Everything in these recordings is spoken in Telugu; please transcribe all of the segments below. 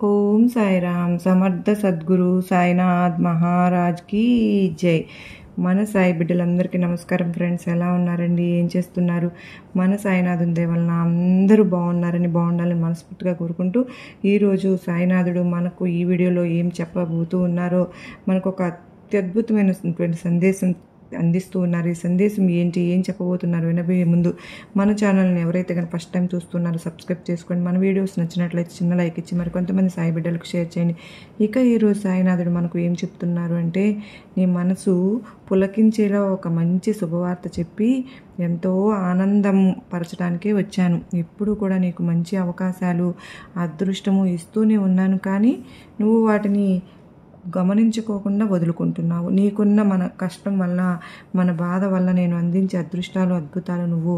ఓం సాయిరామ్. సమర్థ సద్గురు సాయినాథ్ మహారాజ్కి జై. మన సాయి బిడ్డలందరికీ నమస్కారం ఫ్రెండ్స్. ఎలా ఉన్నారండి? ఏం చేస్తున్నారు? మన సాయినాథుని దేవలన అందరూ బాగుండాలని మనస్ఫూర్తిగా కోరుకుంటూ ఈరోజు సాయినాథుడు మనకు ఈ వీడియోలో ఏం చెప్పబోతూ ఉన్నారో మనకు ఒక అత్యద్భుతమైనటువంటి సందేశం అందిస్తూ ఉన్నారు. ఈ సందేశం ఏం చెప్పబోతున్నారు వినబోయే ముందు మన ఛానల్ని ఎవరైతే కనుక ఫస్ట్ టైం చూస్తున్నారో సబ్స్క్రైబ్ చేసుకోండి. మన వీడియోస్ నచ్చినట్లయితే చిన్న లైక్ ఇచ్చి మరి కొంతమంది సాయి బిడ్డలకు షేర్ చేయండి. ఇక ఈరోజు సాయినాథుడు మనకు ఏం చెప్తున్నారు అంటే, నీ మనసు పులకించేలా ఒక మంచి శుభవార్త చెప్పి ఎంతో ఆనందం పరచడానికే వచ్చాను. ఎప్పుడు కూడా నీకు మంచి అవకాశాలు అదృష్టము ఇస్తూనే ఉన్నాను, కానీ నువ్వు వాటిని గమనించుకోకుండా వదులుకుంటున్నావు. నీకున్న మన కష్టం వల్ల, మన బాధ వల్ల నేను అందించే అదృష్టాలు అద్భుతాలు నువ్వు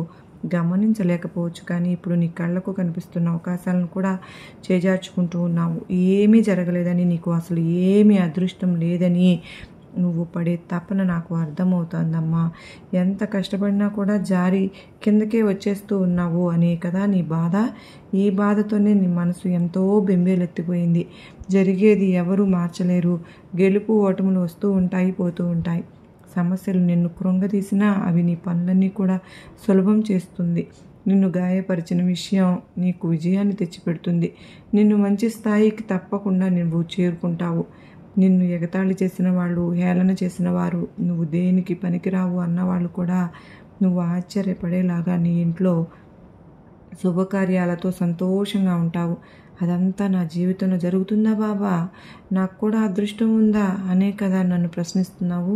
గమనించలేకపోవచ్చు. కానీ ఇప్పుడు నీ కళ్ళకు కనిపిస్తున్న అవకాశాలను కూడా చేజార్చుకుంటూ ఉన్నావు. ఏమీ జరగలేదని, నీకు అసలు ఏమీ అదృష్టం లేదని నువ్వు పడే తపన నాకు అర్థమవుతోందమ్మా. ఎంత కష్టపడినా కూడా జారి కిందకే వచ్చేస్తూ ఉన్నావు అనే కదా నీ బాధ. ఈ బాధతోనే నీ మనసు ఎంతో బెంబేలెత్తిపోయింది. జరిగేది ఎవరు మార్చలేరు. గెలుపు ఓటములు వస్తూ ఉంటాయి, పోతూ ఉంటాయి. సమస్యలు నిన్ను కృంగదీసినా అవి నీ పనులన్నీ కూడా సులభం చేస్తుంది. నిన్ను గాయపరిచిన విషయం నీకు విజయాన్ని తెచ్చిపెడుతుంది. నిన్ను మంచి స్థాయికి తప్పకుండా నువ్వు చేరుకుంటావు. నిన్ను ఎగతాళి చేసిన వాళ్ళు, హేళన చేసిన వారు, నువ్వు దేనికి పనికిరావు అన్నవాళ్ళు కూడా నువ్వు ఆశ్చర్యపడేలాగా నీ ఇంట్లో శుభకార్యాలతో సంతోషంగా ఉంటావు. అదంతా నా జీవితంలో జరుగుతుందా బాబా? నాకు కూడా అదృష్టం ఉందా అనే కదా నన్ను ప్రశ్నిస్తున్నావు.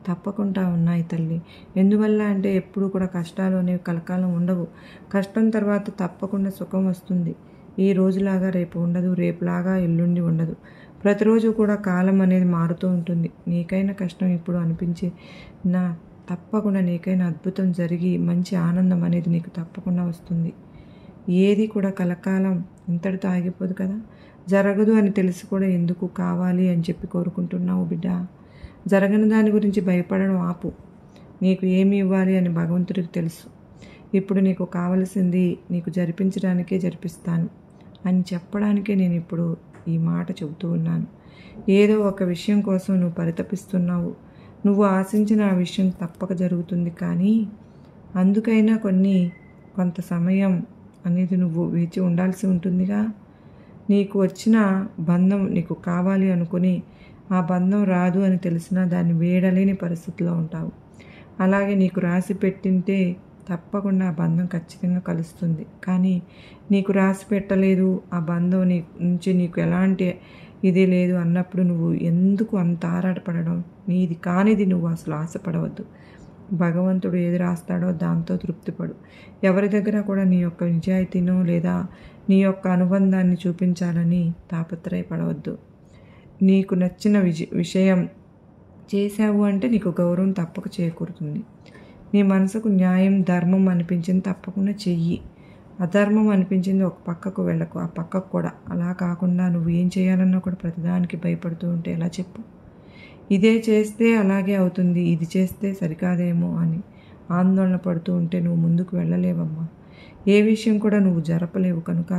తప్పకుండా ఉన్నాయి తల్లి. ఎందువల్ల అంటే ఎప్పుడు కూడా కష్టాలు అనేవి కలకాలం ఉండవు. కష్టం తర్వాత తప్పకుండా సుఖం వస్తుంది. ఈ రోజులాగా రేపు ఉండదు, రేపులాగా ఎల్లుండి ఉండదు. ప్రతిరోజు కూడా కాలం అనేది మారుతూ ఉంటుంది. నీకైనా కష్టం ఇప్పుడు అనిపించి తప్పకుండా నీకైనా అద్భుతం జరిగి మంచి ఆనందం అనేది నీకు తప్పకుండా వస్తుంది. ఏది కూడా కలకాలం ఇంతటితో ఆగిపోదు కదా. జరగదు అని తెలిసి కూడా ఎందుకు కావాలి అని చెప్పి కోరుకుంటున్నావు బిడ్డ. జరగని దాని గురించి భయపడడం ఆపు. నీకు ఏమి ఇవ్వాలి అని భగవంతుడికి తెలుసు. ఇప్పుడు నీకు కావలసింది నీకు జరిపించడానికే జరిపిస్తాను అని చెప్పడానికే నేను ఇప్పుడు ఈ మాట చెబుతూ ఉన్నాను. ఏదో ఒక విషయం కోసం నువ్వు పరితపిస్తున్నావు. నువ్వు ఆశించిన ఆ విషయం తప్పక జరుగుతుంది. కానీ అందుకైనా కొంత సమయం అనేది నువ్వు వేచి ఉండాల్సి ఉంటుందిగా. నీకు వచ్చిన బంధం నీకు కావాలి అనుకుని ఆ బంధం రాదు అని తెలిసినా దాన్ని వేయడలేని పరిస్థితిలో ఉంటావు. అలాగే నీకు రాసి పెట్టింటే తప్పకుండా ఆ బంధం ఖచ్చితంగా కలుస్తుంది. కానీ నీకు రాసి పెట్టలేదు, ఆ బంధం నుంచి నీకు ఎలాంటి ఇది లేదు అన్నప్పుడు నువ్వు ఎందుకు అంత ఆరాటపడడం? నీది కానిది నువ్వు అసలు ఆశపడవద్దు. భగవంతుడు ఏది రాస్తాడో దాంతో తృప్తిపడు. ఎవరి దగ్గర కూడా నీ యొక్క నిజాయితీనో లేదా నీ యొక్క అనుబంధాన్ని చూపించాలని తాపత్రయపడవద్దు. నీకు నచ్చిన విషయం చేశావు అంటే నీకు గౌరవం తప్పక చేకూరుతుంది. నీ మనసుకు న్యాయం, ధర్మం అనిపించింది తప్పకుండా చెయ్యి. అధర్మం అనిపించింది ఒక పక్కకు వెళ్ళకు, ఆ పక్కకు కూడా. అలా కాకుండా నువ్వు ఏం చేయాలన్నా కూడా ప్రతిదానికి భయపడుతూ ఉంటే ఎలా చెప్పు? ఇదే చేస్తే అలాగే అవుతుంది, ఇది చేస్తే సరికాదేమో అని ఆందోళన పడుతూ ఉంటే నువ్వు ముందుకు వెళ్ళలేవమ్మా. ఏ విషయం కూడా నువ్వు జరపలేవు కనుక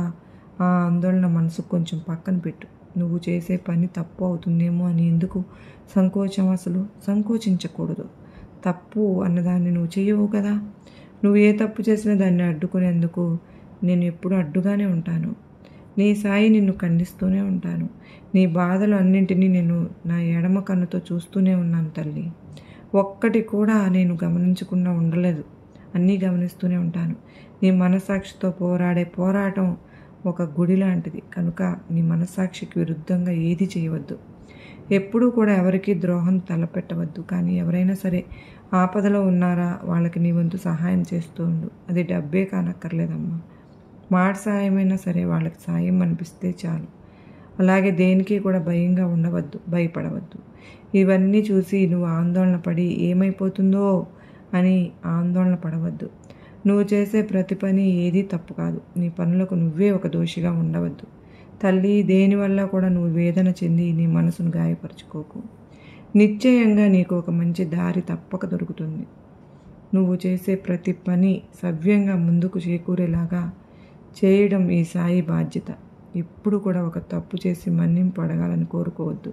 ఆ ఆందోళన మనసుకు కొంచెం పక్కన పెట్టు. నువ్వు చేసే పని తప్పు అవుతుందేమో అని ఎందుకు సంకోచం? అసలు సంకోచించకూడదు. తప్పు అన్నదాన్ని నువ్వు చేయవు కదా. నువ్వు ఏ తప్పు చేసినా దాన్ని అడ్డుకునేందుకు నేను ఎప్పుడూ అడ్డుగానే ఉంటాను. నీ సాయి నిన్ను ఖండిస్తూనే ఉంటాను. నీ బాధలు అన్నింటినీ నేను నా ఎడమ కన్నుతో చూస్తూనే ఉన్నాను తల్లి. ఒక్కటి కూడా నేను గమనించకుండా ఉండలేదు. అన్నీ గమనిస్తూనే ఉంటాను. నీ మనస్సాక్షితో పోరాడే పోరాటం ఒక గుడి లాంటిది కనుక నీ మనస్సాక్షికి విరుద్ధంగా ఏది చేయవద్దు. ఎప్పుడూ కూడా ఎవరికి ద్రోహం తలపెట్టవద్దు. కానీ ఎవరైనా సరే ఆపదలో ఉన్నారా వాళ్ళకి నీ వంతు సహాయం చేస్తూ ఉండు. అది డబ్బే కానక్కర్లేదమ్మా. మాట సాయమైనా సరే వాళ్ళకి సాయం అనిపిస్తే చాలు. అలాగే దేనికి కూడా భయంగా ఉండవద్దు, భయపడవద్దు. ఇవన్నీ చూసి నువ్వు ఆందోళన పడి ఏమైపోతుందో అని ఆందోళన పడవద్దు. నువ్వు చేసే ప్రతి పని ఏదీ తప్పు కాదు. నీ పనులకు నువ్వే ఒక దోషిగా ఉండవద్దు తల్లి. దేనివల్ల కూడా నువ్వు వేదన చెంది నీ మనసును గాయపరుచుకోకు. నిశ్చయంగా నీకు ఒక మంచి దారి తప్పక దొరుకుతుంది. నువ్వు చేసే ప్రతి పని సవ్యంగా ముందుకు చేకూరేలాగా చేయడం ఈ సాయి బాధ్యత. ఎప్పుడు కూడా ఒక తప్పు చేసి మన్నింపు అడగాలని కోరుకోవద్దు.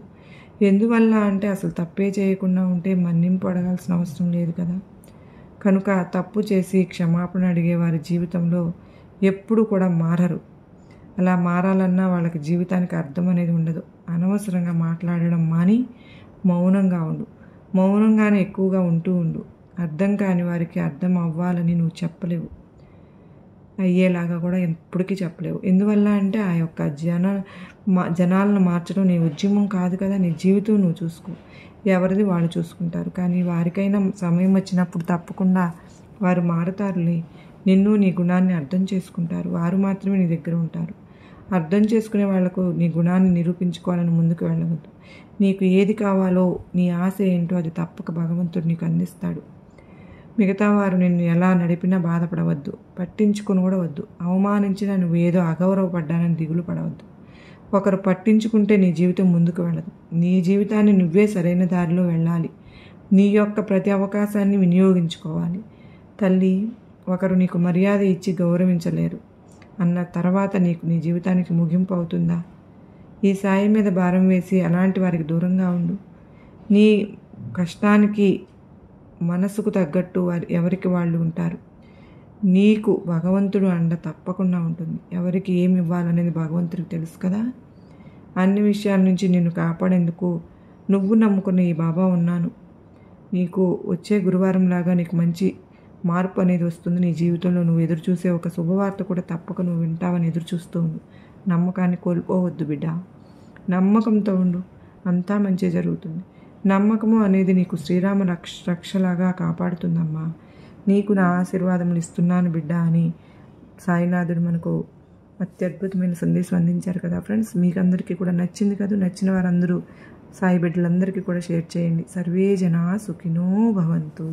ఎందువల్ల అంటే అసలు తప్పే చేయకుండా ఉంటే మన్నింపు అడగాల్సిన అవసరం లేదు కదా. కనుక తప్పు చేసి క్షమాపణ అడిగే వారి జీవితంలో ఎప్పుడు కూడా మారరు. అలా మారాలన్నా వాళ్ళకి జీవితానికి అర్థం అనేది ఉండదు. అనవసరంగా మాట్లాడడం మాని మౌనంగా ఉండు. మౌనంగానే ఎక్కువగా ఉంటూ ఉండు. అర్థం కాని వారికి అర్థం అవ్వాలని నువ్వు చెప్పలేవు, అయ్యేలాగా కూడా ఎప్పటికీ చెప్పలేవు. ఎందువల్ల అంటే ఆ యొక్క జనాలను మార్చడం నీ ఉద్యమం కాదు కదా. నీ జీవితం నువ్వు చూసుకో, ఎవరిది వాళ్ళు చూసుకుంటారు. కానీ వారికైనా సమయం వచ్చినప్పుడు తప్పకుండా వారు మారతారులే. నిన్ను నీ గుణాన్ని అర్థం చేసుకుంటారు. వారు మాత్రమే నీ దగ్గర ఉంటారు. అర్థం చేసుకునే వాళ్లకు నీ గుణాన్ని నిరూపించుకోవాలని ముందుకు వెళ్ళవద్దు. నీకు ఏది కావాలో, నీ ఆశ ఏంటో అది తప్పక భగవంతుడు నీకు అందిస్తాడు. మిగతా వారు నిన్ను ఎలా నడిపినా బాధపడవద్దు, పట్టించుకుని కూడా వద్దు. అవమానించినా నువ్వు ఏదో అగౌరవపడ్డానని దిగులు పడవద్దు. ఒకరు పట్టించుకుంటే నీ జీవితం ముందుకు వెళ్ళదు. నీ జీవితాన్ని నువ్వే సరైన దారిలో వెళ్ళాలి. నీ యొక్క ప్రతి అవకాశాన్ని వినియోగించుకోవాలి. తల్లి, ఒకరు నీకు మర్యాద ఇచ్చి గౌరవించలేరు అన్న తర్వాత నీకు నీ జీవితానికి ముగింపు అవుతుందా? ఈ సాయి మీద భారం వేసి అలాంటి వారికి దూరంగా ఉండు. నీ కష్టానికి మనసుకు తగ్గట్టు ఎవరికి వాళ్ళు ఉంటారు. నీకు భగవంతుడు అండ తప్పకుండా ఉంటుంది. ఎవరికి ఏమి ఇవ్వాలనేది భగవంతుడికి తెలుసు కదా. అన్ని విషయాల నుంచి నిన్ను కాపాడేందుకు నువ్వు నమ్ముకున్న ఈ బాబా ఉన్నాను. నీకు వచ్చే గురువారం లాగా నీకు మంచి మార్పు అనేది వస్తుంది. నీ జీవితంలో నువ్వు ఎదురు చూసే ఒక శుభవార్త కూడా తప్పక నువ్వు వింటావని ఎదురు చూస్తూ ఉండు. నమ్మకాన్ని కోల్పోవద్దు బిడ్డ. నమ్మకంతో ఉండు, అంతా మంచి జరుగుతుంది. నమ్మకము అనేది నీకు శ్రీరామ రక్షలాగా కాపాడుతుందమ్మా. నీకు నా ఆశీర్వాదములు ఇస్తున్నాను బిడ్డ అని సాయినాథుడు మనకు అత్యద్భుతమైన సందేశం అందించారు కదా ఫ్రెండ్స్. మీకు అందరికీ కూడా నచ్చింది కదా. నచ్చిన వారందరూ సాయి బిడ్డలందరికీ కూడా షేర్ చేయండి. సర్వే జనా సుఖినో భవంతు.